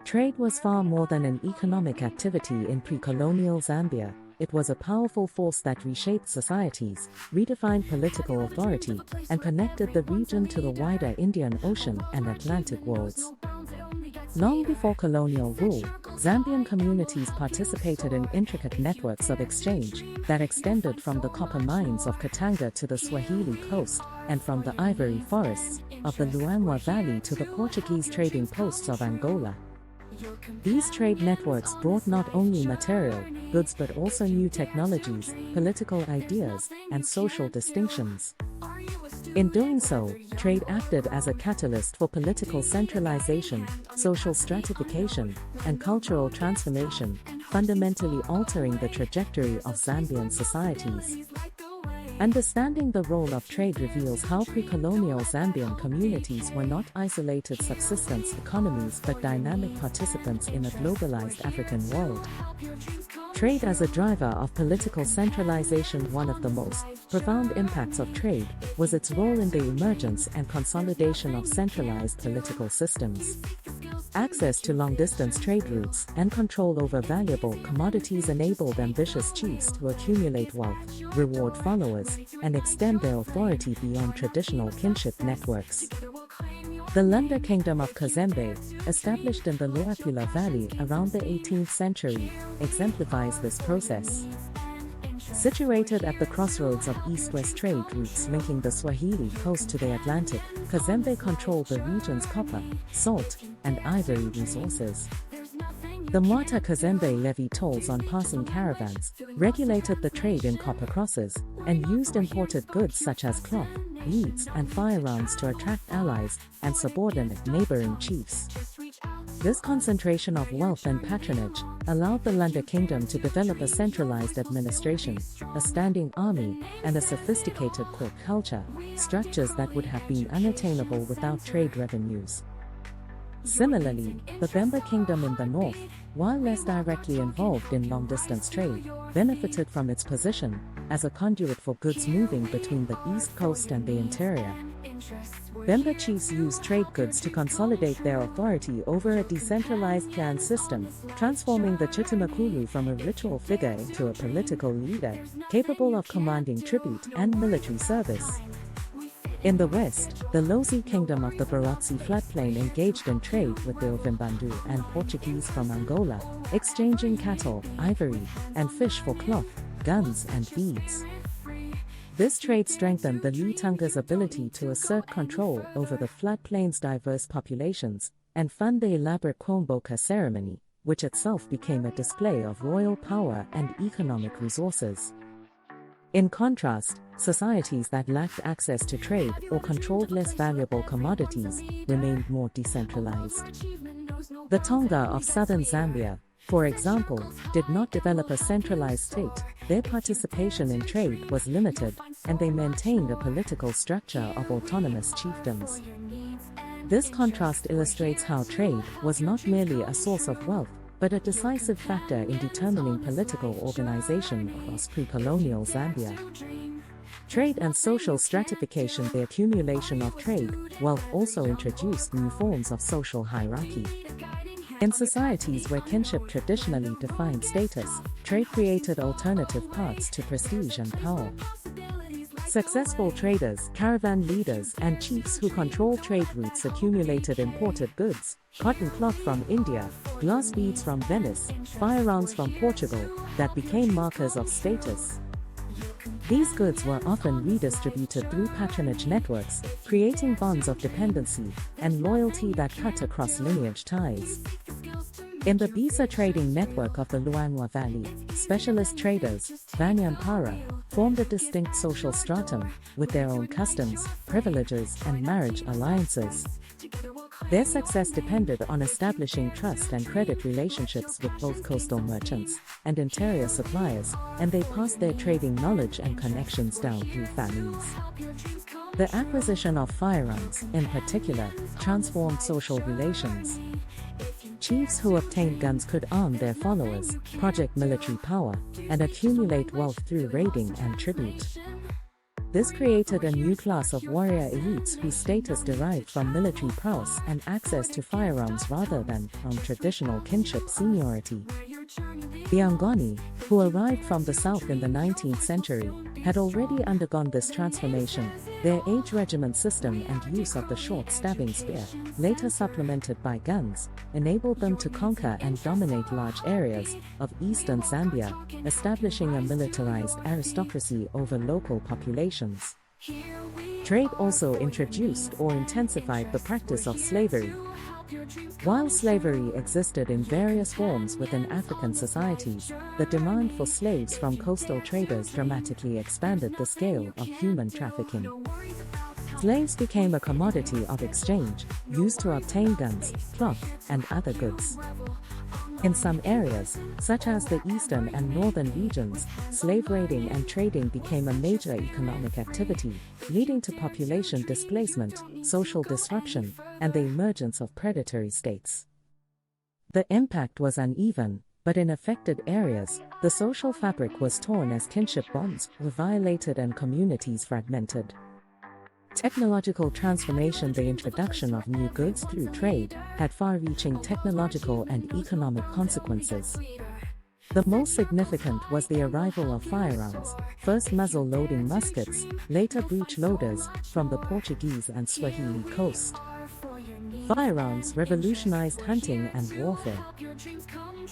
Trade was far more than an economic activity in pre-colonial Zambia. It was a powerful force that reshaped societies, redefined political authority, and connected the region to the wider Indian Ocean and Atlantic worlds. Long before colonial rule, Zambian communities participated in intricate networks of exchange that extended from the copper mines of Katanga to the Swahili coast, and from the ivory forests of the Luangwa Valley to the Portuguese trading posts of Angola. These trade networks brought not only material goods but also new technologies, political ideas, and social distinctions. In doing so, trade acted as a catalyst for political centralization, social stratification, and cultural transformation, fundamentally altering the trajectory of Zambian societies. Understanding the role of trade reveals how pre-colonial Zambian communities were not isolated subsistence economies but dynamic participants in a globalized African world. Trade as a driver of political centralization. One of the most profound impacts of trade was its role in the emergence and consolidation of centralized political systems. Access to long-distance trade routes and control over valuable commodities enabled ambitious chiefs to accumulate wealth, reward followers, and extend their authority beyond traditional kinship networks. The Lunda Kingdom of Kazembe, established in the Luapula Valley around the 18th century, exemplifies this process. Situated at the crossroads of east-west trade routes linking the Swahili coast to the Atlantic, Kazembe controlled the region's copper, salt, and ivory resources. The Mwata Kazembe levied tolls on passing caravans, regulated the trade in copper crosses, and used imported goods such as cloth, beads, and firearms to attract allies and subordinate neighboring chiefs. This concentration of wealth and patronage allowed the Lunda Kingdom to develop a centralized administration, a standing army, and a sophisticated court culture, structures that would have been unattainable without trade revenues. Similarly, the Bemba Kingdom in the north, while less directly involved in long-distance trade, benefited from its position as a conduit for goods moving between the east coast and the interior. Bemba chiefs used trade goods to consolidate their authority over a decentralized clan system, transforming the Chitimakulu from a ritual figure into a political leader, capable of commanding tribute and military service. In the west, the Lozi Kingdom of the Barotse floodplain engaged in trade with the Ovimbandu and Portuguese from Angola, exchanging cattle, ivory, and fish for cloth, guns, and beads. This trade strengthened the Lutanga's ability to assert control over the floodplain's diverse populations and fund the elaborate Kwomboka ceremony, which itself became a display of royal power and economic resources. In contrast, societies that lacked access to trade or controlled less valuable commodities remained more decentralized. The Tonga of southern Zambia, for example, did not develop a centralized state. Their participation in trade was limited, and they maintained a political structure of autonomous chiefdoms. This contrast illustrates how trade was not merely a source of wealth, but a decisive factor in determining political organization across pre-colonial Zambia. Trade and social stratification. The accumulation of trade wealth also introduced new forms of social hierarchy. In societies where kinship traditionally defined status, trade created alternative paths to prestige and power. Successful traders, caravan leaders, and chiefs who controlled trade routes accumulated imported goods, cotton cloth from India, glass beads from Venice, firearms from Portugal, that became markers of status. These goods were often redistributed through patronage networks, creating bonds of dependency and loyalty that cut across lineage ties. In the Bisa trading network of the Luangwa Valley, specialist traders, Vanyampara, formed a distinct social stratum, with their own customs, privileges, and marriage alliances. Their success depended on establishing trust and credit relationships with both coastal merchants and interior suppliers, and they passed their trading knowledge and connections down through families. The acquisition of firearms, in particular, transformed social relations. Chiefs who obtained guns could arm their followers, project military power, and accumulate wealth through raiding and tribute. This created a new class of warrior elites whose status derived from military prowess and access to firearms rather than from traditional kinship seniority. The Angoni, who arrived from the south in the 19th century, had already undergone this transformation. Their age regiment system and use of the short stabbing spear, later supplemented by guns, enabled them to conquer and dominate large areas of eastern Zambia, establishing a militarized aristocracy over local populations. Trade also introduced or intensified the practice of slavery. While slavery existed in various forms within African societies, the demand for slaves from coastal traders dramatically expanded the scale of human trafficking. Slaves became a commodity of exchange, used to obtain guns, cloth, and other goods. In some areas, such as the eastern and northern regions, slave raiding and trading became a major economic activity, leading to population displacement, social disruption, and the emergence of predatory states. The impact was uneven, but in affected areas, the social fabric was torn as kinship bonds were violated and communities fragmented. Technological transformation. The introduction of new goods through trade had far-reaching technological and economic consequences. The most significant was the arrival of firearms, first muzzle-loading muskets, later breech loaders, from the Portuguese and Swahili coast. Firearms revolutionized hunting and warfare.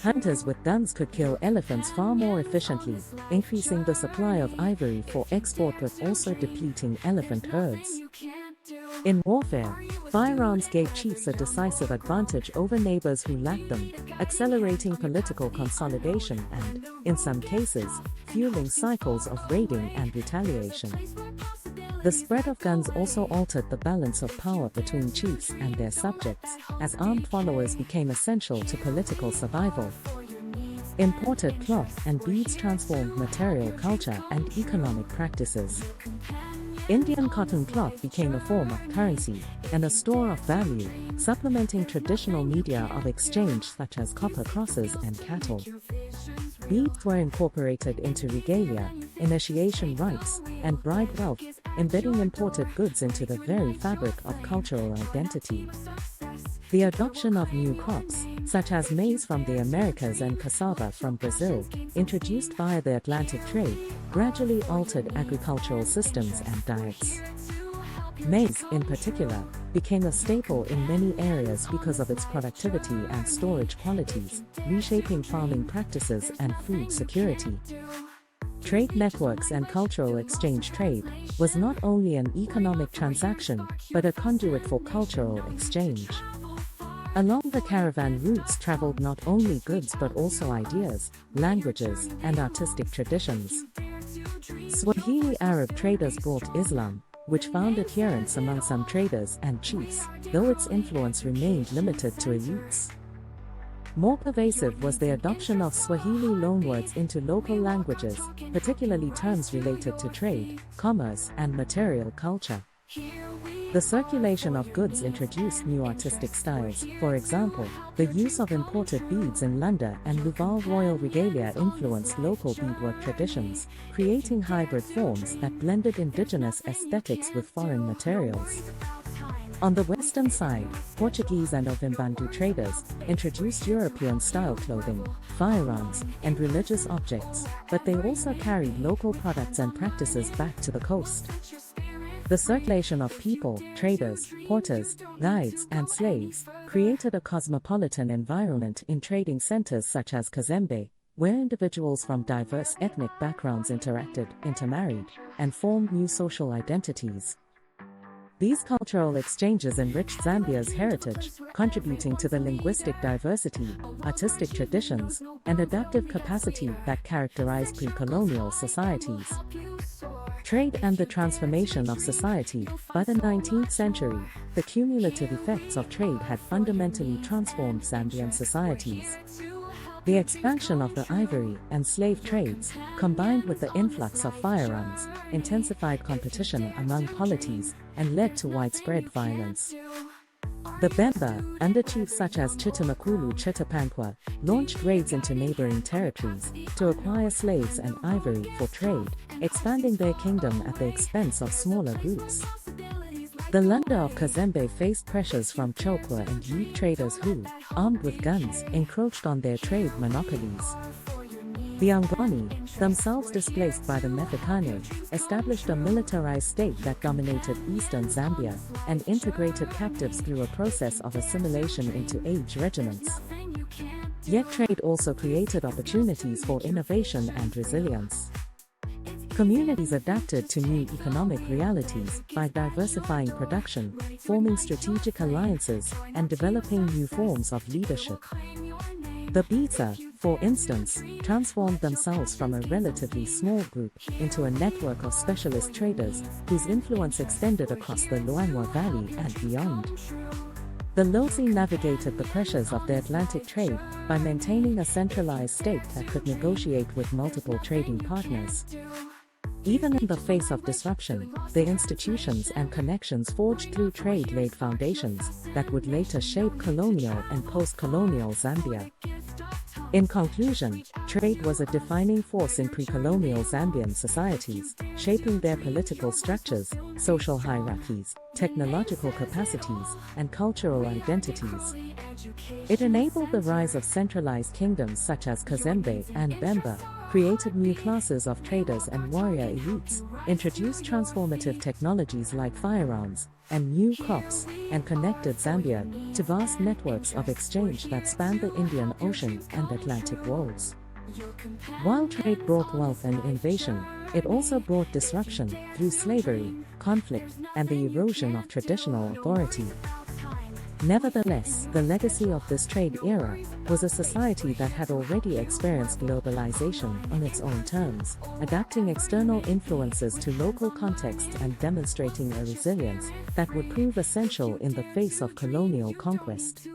Hunters with guns could kill elephants far more efficiently, increasing the supply of ivory for export but also depleting elephant herds. In warfare, firearms gave chiefs a decisive advantage over neighbors who lacked them, accelerating political consolidation and, in some cases, fueling cycles of raiding and retaliation. The spread of guns also altered the balance of power between chiefs and their subjects, as armed followers became essential to political survival. Imported cloth and beads transformed material culture and economic practices. Indian cotton cloth became a form of currency and a store of value, supplementing traditional media of exchange such as copper crosses and cattle. Beads were incorporated into regalia, initiation rites, and bride wealth, embedding imported goods into the very fabric of cultural identity. The adoption of new crops, such as maize from the Americas and cassava from Brazil, introduced via the Atlantic trade, gradually altered agricultural systems and diets. Maize, in particular, became a staple in many areas because of its productivity and storage qualities, reshaping farming practices and food security. Trade networks and cultural exchange. Trade was not only an economic transaction, but a conduit for cultural exchange. Along the caravan routes traveled not only goods but also ideas, languages, and artistic traditions. Swahili Arab traders brought Islam, which found adherents among some traders and chiefs, though its influence remained limited to elites. More pervasive was the adoption of Swahili loanwords into local languages, particularly terms related to trade, commerce, and material culture. The circulation of goods introduced new artistic styles. For example, the use of imported beads in Lunda and Luval royal regalia influenced local beadwork traditions, creating hybrid forms that blended indigenous aesthetics with foreign materials. On the western side, Portuguese and Ovimbandu traders introduced European-style clothing, firearms, and religious objects, but they also carried local products and practices back to the coast. The circulation of people, traders, porters, guides, and slaves created a cosmopolitan environment in trading centers such as Kazembe, where individuals from diverse ethnic backgrounds interacted, intermarried, and formed new social identities. These cultural exchanges enriched Zambia's heritage, contributing to the linguistic diversity, artistic traditions, and adaptive capacity that characterized pre-colonial societies. Trade and the transformation of society. By the 19th century, the cumulative effects of trade had fundamentally transformed Zambian societies. The expansion of the ivory and slave trades, combined with the influx of firearms, intensified competition among polities and led to widespread violence. The Bemba, under chiefs such as Chitamakulu launched raids into neighboring territories to acquire slaves and ivory for trade, expanding their kingdom at the expense of smaller groups. The Lunda of Kazembe faced pressures from Chokwa and youth traders who, armed with guns, encroached on their trade monopolies. The Angoni, themselves displaced by the Methikane, established a militarized state that dominated eastern Zambia and integrated captives through a process of assimilation into age regiments. Yet trade also created opportunities for innovation and resilience. Communities adapted to new economic realities by diversifying production, forming strategic alliances, and developing new forms of leadership. The Bita, for instance, transformed themselves from a relatively small group into a network of specialist traders whose influence extended across the Luangwa Valley and beyond. The Lozi navigated the pressures of the Atlantic trade by maintaining a centralized state that could negotiate with multiple trading partners. Even in the face of disruption, the institutions and connections forged through trade laid foundations that would later shape colonial and post-colonial Zambia. In conclusion, trade was a defining force in pre-colonial Zambian societies, shaping their political structures, social hierarchies, technological capacities, and cultural identities. It enabled the rise of centralized kingdoms such as Kazembe and Bemba, created new classes of traders and warrior elites, introduced transformative technologies like firearms and new crops, and connected Zambia to vast networks of exchange that spanned the Indian Ocean and Atlantic worlds. While trade brought wealth and innovation, it also brought disruption through slavery, conflict, and the erosion of traditional authority. Nevertheless, the legacy of this trade era was a society that had already experienced globalization on its own terms, adapting external influences to local contexts and demonstrating a resilience that would prove essential in the face of colonial conquest.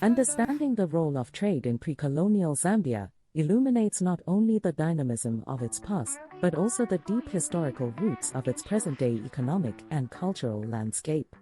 Understanding the role of trade in pre-colonial Zambia illuminates not only the dynamism of its past, but also the deep historical roots of its present-day economic and cultural landscape.